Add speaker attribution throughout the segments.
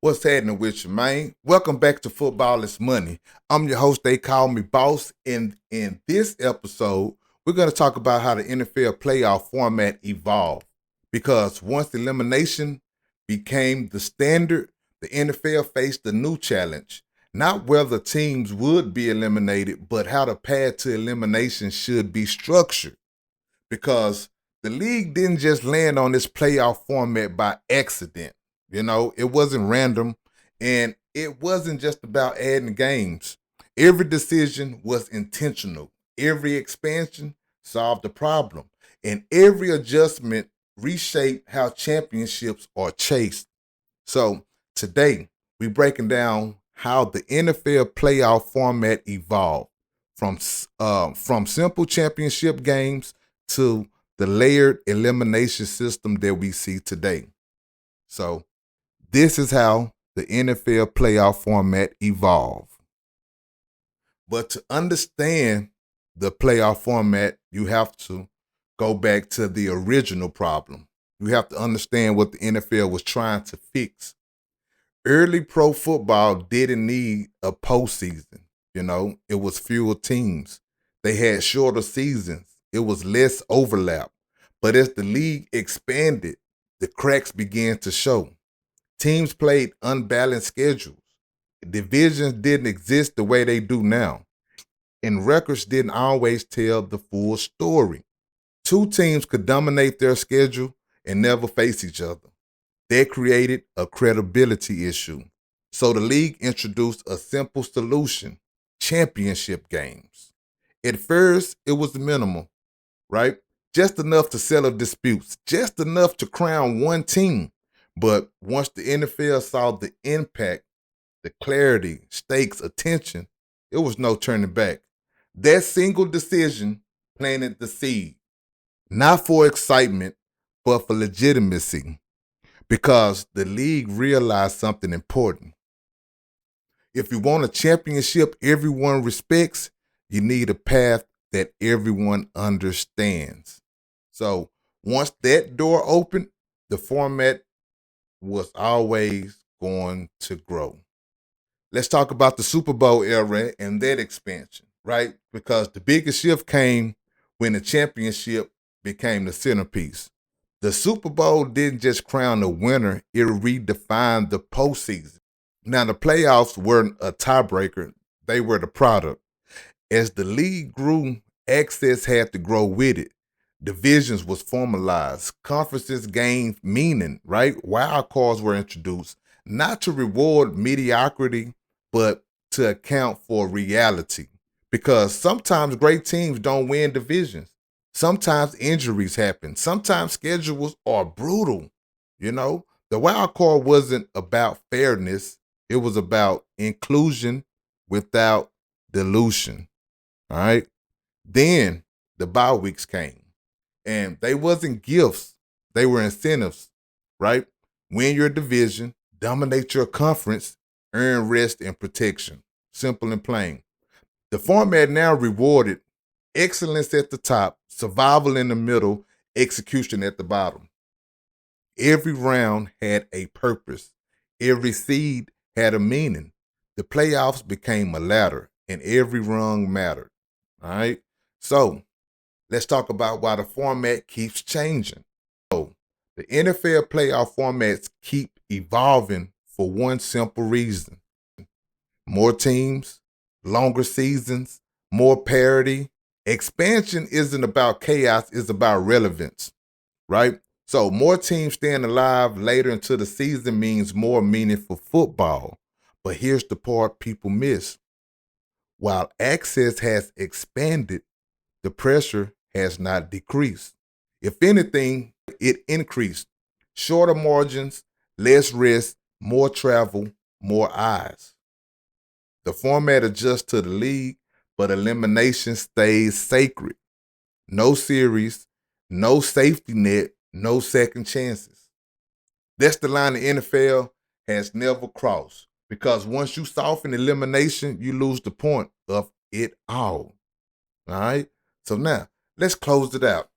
Speaker 1: What's happening with you, man? Welcome back to Football is Money. I'm your host, TheyKallMeBoss. And in this episode, we're going to talk about how the NFL playoff format evolved. Because once elimination became the standard, the NFL faced a new challenge. Not whether teams would be eliminated, but how the path to elimination should be structured. Because the league didn't just land on this playoff format by accident. It wasn't random, and it wasn't just about adding games. Every decision was intentional. Every expansion solved a problem, and every adjustment reshaped how championships are chased. So today, we're breaking down how the NFL playoff format evolved from simple championship games to the layered elimination system that we see today. So this is how the NFL playoff format evolved. But to understand the playoff format, you have to go back to the original problem. You have to understand what the NFL was trying to fix. Early pro football didn't need a postseason. It was fewer teams. They had shorter seasons. It was less overlap. But as the league expanded, the cracks began to show. Teams played unbalanced schedules. Divisions didn't exist the way they do now. And records didn't always tell the full story. Two teams could dominate their schedule and never face each other. That created a credibility issue. So the league introduced a simple solution: championship games. At first, it was minimal, right? Just enough to settle disputes, just enough to crown one team. But once the NFL saw the impact, the clarity, stakes, attention, it was no turning back. That single decision planted the seed, not for excitement, but for legitimacy, because the league realized something important. If you want a championship everyone respects, you need a path that everyone understands. So once that door opened, the format was always going to grow. Let's talk about the Super Bowl era and that expansion, right? Because the biggest shift came when the championship became the centerpiece. The Super Bowl didn't just crown the winner, it redefined the postseason. Now, the playoffs weren't a tiebreaker, they were the product. As the league grew, access had to grow with it. Divisions was formalized. Conferences gained meaning, right? Wild cards were introduced, not to reward mediocrity, but to account for reality. Because sometimes great teams don't win divisions. Sometimes injuries happen. Sometimes schedules are brutal. The wild card wasn't about fairness. It was about inclusion without dilution. All right. Then the bye weeks came. And they wasn't gifts, they were incentives, right? Win your division, dominate your conference, earn rest and protection. Simple and plain. The format now rewarded excellence at the top, survival in the middle, execution at the bottom. Every round had a purpose. Every seed had a meaning. The playoffs became a ladder, and every rung mattered. All right? So, let's talk about why the format keeps changing. So, the NFL playoff formats keep evolving for one simple reason: more teams, longer seasons, more parity. Expansion isn't about chaos, it's about relevance, right? So, more teams staying alive later into the season means more meaningful football. But here's the part people miss: while access has expanded, the pressure has not decreased. If anything, it increased. Shorter margins, less rest, more travel, more eyes. The format adjusts to the league, but elimination stays sacred. No series, no safety net, no second chances. That's the line the NFL has never crossed. Because once you soften elimination, you lose the point of it all. All right? So now, let's close it out.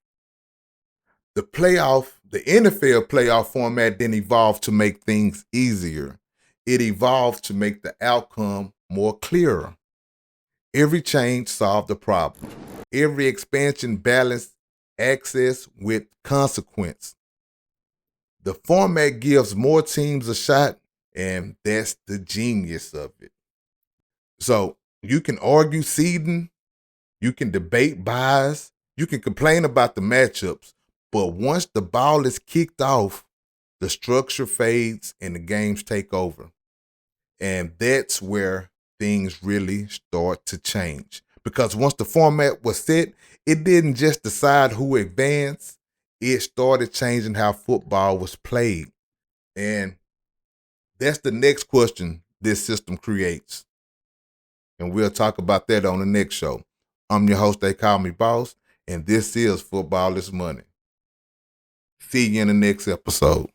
Speaker 1: The NFL playoff format then evolved to make things easier. It evolved to make the outcome more clearer. Every change solved a problem. Every expansion balanced access with consequence. The format gives more teams a shot, and that's the genius of it. So you can argue seeding, you can debate buys, you can complain about the matchups, but once the ball is kicked off, the structure fades and the games take over. And that's where things really start to change. Because once the format was set, it didn't just decide who advanced, it started changing how football was played. And that's the next question this system creates. And we'll talk about that on the next show. I'm your host, They Call Me Boss, and this is Football is Money. See you in the next episode.